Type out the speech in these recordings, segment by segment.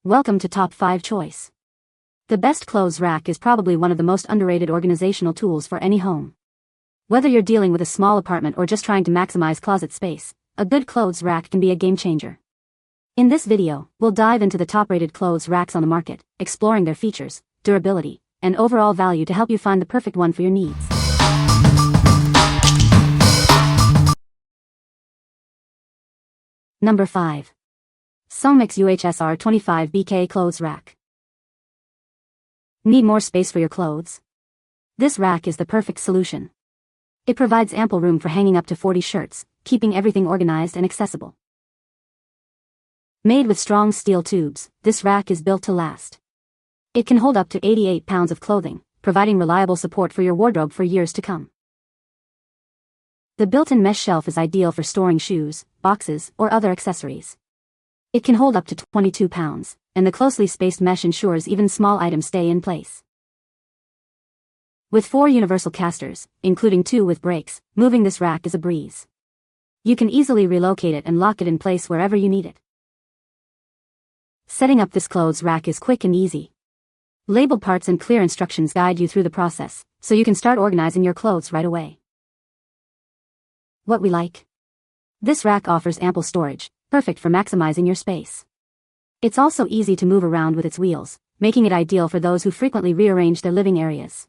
Welcome to Top 5 Choice. The best clothes rack is probably one of the most underrated organizational tools for any home. Whether you're dealing with a small apartment or just trying to maximize closet space, a good clothes rack can be a game changer. In this video, we'll dive into the top-rated clothes racks on the market, exploring their features, durability, and overall value to help you find the perfect one for your needs. Number 5. SONGMICS UHSR 25 VIPEK Clothes Rack. Need more space for your clothes? This rack is the perfect solution. It provides ample room for hanging up to 40 shirts, keeping everything organized and accessible. Made with strong steel tubes, this rack is built to last. It can hold up to 88 pounds of clothing, providing reliable support for your wardrobe for years to come. The built-in mesh shelf is ideal for storing shoes, boxes, or other accessories. It can hold up to 22 pounds, and the closely spaced mesh ensures even small items stay in place. With 4 universal casters, including 2 with brakes, moving this rack is a breeze. You can easily relocate it and lock it in place wherever you need it. Setting up this clothes rack is quick and easy. Labeled parts and clear instructions guide you through the process, so you can start organizing your clothes right away. What we like? This rack offers ample storage, perfect for maximizing your space. It's also easy to move around with its wheels, making it ideal for those who frequently rearrange their living areas.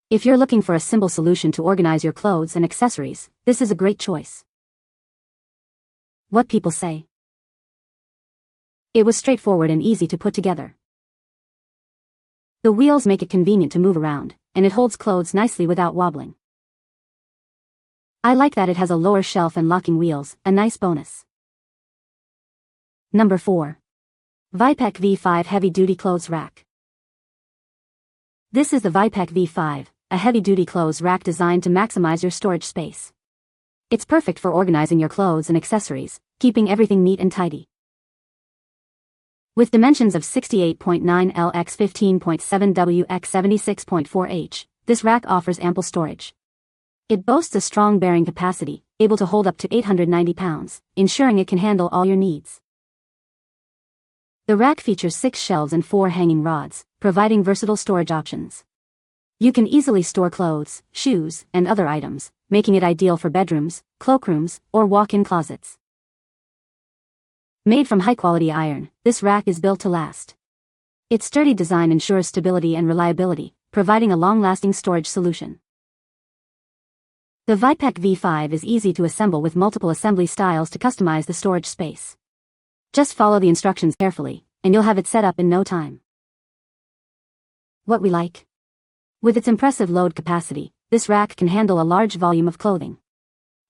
If you're looking for a simple solution to organize your clothes and accessories, this is a great choice. What people say? It was straightforward and easy to put together. The wheels make it convenient to move around, and it holds clothes nicely without wobbling. I like that it has a lower shelf and locking wheels, a nice bonus. Number 4. VIPEK V5 Heavy-Duty Clothes Rack. This is the VIPEK V5, a heavy-duty clothes rack designed to maximize your storage space. It's perfect for organizing your clothes and accessories, keeping everything neat and tidy. With dimensions of 68.9 L x 15.7 W x 76.4 H, this rack offers ample storage. It boasts a strong bearing capacity, able to hold up to 890 pounds, ensuring it can handle all your needs. The rack features 6 shelves and 4 hanging rods, providing versatile storage options. You can easily store clothes, shoes, and other items, making it ideal for bedrooms, cloakrooms, or walk-in closets. Made from high-quality iron, this rack is built to last. Its sturdy design ensures stability and reliability, providing a long-lasting storage solution. The VIPEK V5 is easy to assemble with multiple assembly styles to customize the storage space. Just follow the instructions carefully, and you'll have it set up in no time. What we like? With its impressive load capacity, this rack can handle a large volume of clothing.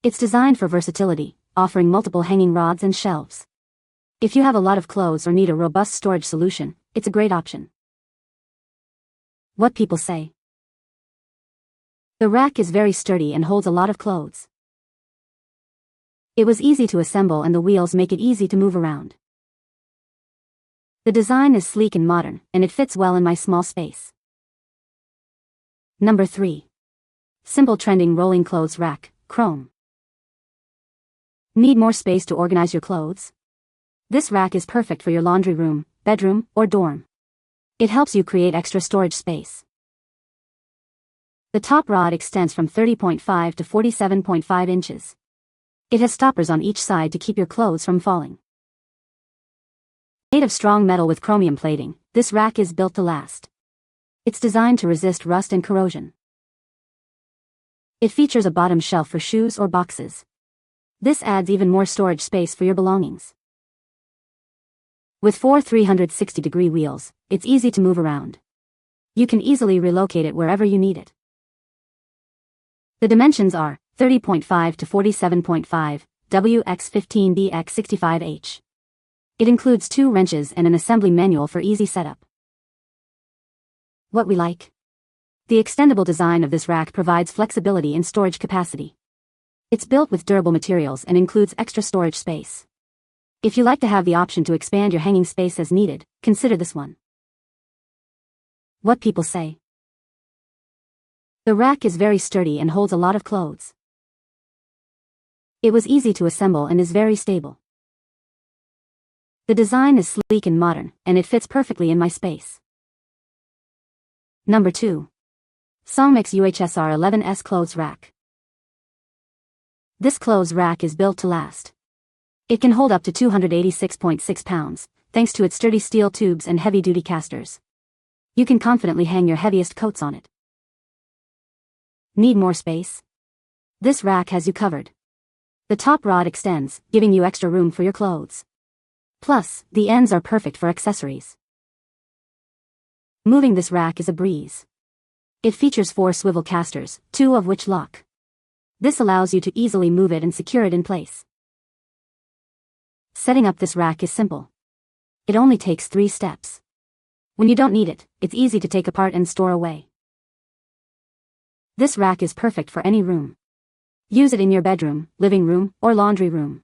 It's designed for versatility, offering multiple hanging rods and shelves. If you have a lot of clothes or need a robust storage solution, it's a great option. What people say? The rack is very sturdy and holds a lot of clothes. It was easy to assemble and the wheels make it easy to move around. The design is sleek and modern, and it fits well in my small space. Number 3. Simple Trending Rolling Clothes Rack, Chrome. Need more space to organize your clothes? This rack is perfect for your laundry room, bedroom, or dorm. It helps you create extra storage space. The top rod extends from 30.5 to 47.5 inches. It has stoppers on each side to keep your clothes from falling. Made of strong metal with chromium plating, this rack is built to last. It's designed to resist rust and corrosion. It features a bottom shelf for shoes or boxes. This adds even more storage space for your belongings. With 4 360-degree wheels, it's easy to move around. You can easily relocate it wherever you need it. The dimensions are 30.5 to 47.5, W x 15 B x 65 H. It includes 2 wrenches and an assembly manual for easy setup. What we like? The extendable design of this rack provides flexibility and storage capacity. It's built with durable materials and includes extra storage space. If you like to have the option to expand your hanging space as needed, consider this one. What people say? The rack is very sturdy and holds a lot of clothes. It was easy to assemble and is very stable. The design is sleek and modern, and it fits perfectly in my space. Number 2. SONGMICS UHSR 11S Clothes Rack. This clothes rack is built to last. It can hold up to 286.6 pounds, thanks to its sturdy steel tubes and heavy-duty casters. You can confidently hang your heaviest coats on it. Need more space? This rack has you covered. The top rod extends, giving you extra room for your clothes. Plus, the ends are perfect for accessories. Moving this rack is a breeze. It features 4 swivel casters, 2 of which lock. This allows you to easily move it and secure it in place. Setting up this rack is simple. It only takes 3 steps. When you don't need it, it's easy to take apart and store away. This rack is perfect for any room. Use it in your bedroom, living room, or laundry room.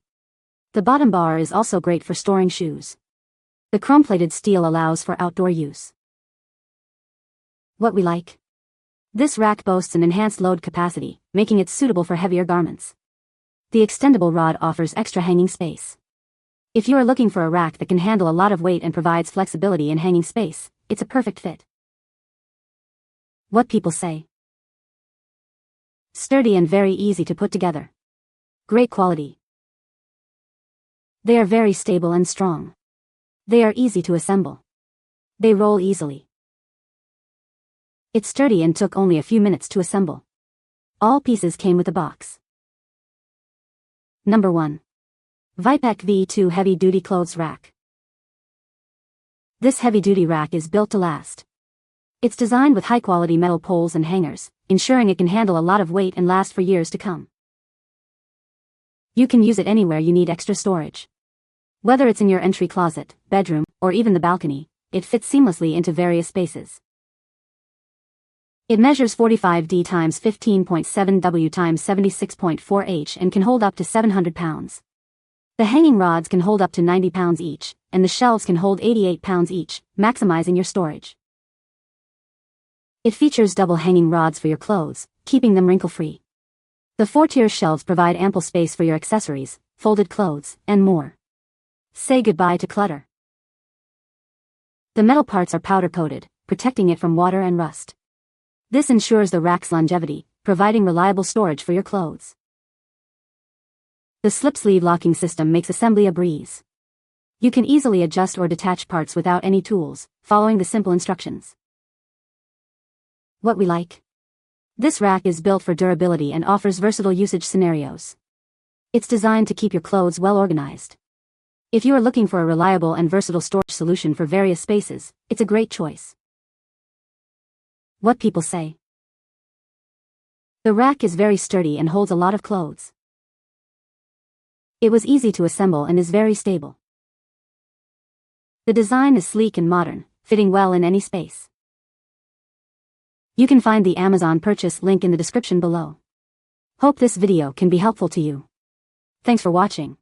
The bottom bar is also great for storing shoes. The chrome-plated steel allows for outdoor use. What we like? This rack boasts an enhanced load capacity, making it suitable for heavier garments. The extendable rod offers extra hanging space. If you are looking for a rack that can handle a lot of weight and provides flexibility in hanging space, it's a perfect fit. What people say? Sturdy and very easy to put together. Great quality. They are very stable and strong. They are easy to assemble. They roll easily. It's sturdy and took only a few minutes to assemble. All pieces came with a box. Number 1. VIPEK V2 Heavy Duty Clothes Rack. This heavy-duty rack is built to last. It's designed with high-quality metal poles and hangers, ensuring it can handle a lot of weight and last for years to come. You can use it anywhere you need extra storage. Whether it's in your entry closet, bedroom, or even the balcony, it fits seamlessly into various spaces. It measures 45D x 15.7W x 76.4H and can hold up to 700 pounds. The hanging rods can hold up to 90 pounds each, and the shelves can hold 88 pounds each, maximizing your storage. It features double hanging rods for your clothes, keeping them wrinkle-free. The 4-tier shelves provide ample space for your accessories, folded clothes, and more. Say goodbye to clutter. The metal parts are powder-coated, protecting it from water and rust. This ensures the rack's longevity, providing reliable storage for your clothes. The slip-sleeve locking system makes assembly a breeze. You can easily adjust or detach parts without any tools, following the simple instructions. What we like? This rack is built for durability and offers versatile usage scenarios. It's designed to keep your clothes well organized. If you are looking for a reliable and versatile storage solution for various spaces, it's a great choice. What people say? The rack is very sturdy and holds a lot of clothes. It was easy to assemble and is very stable. The design is sleek and modern, fitting well in any space. You can find the Amazon purchase link in the description below. Hope this video can be helpful to you. Thanks for watching.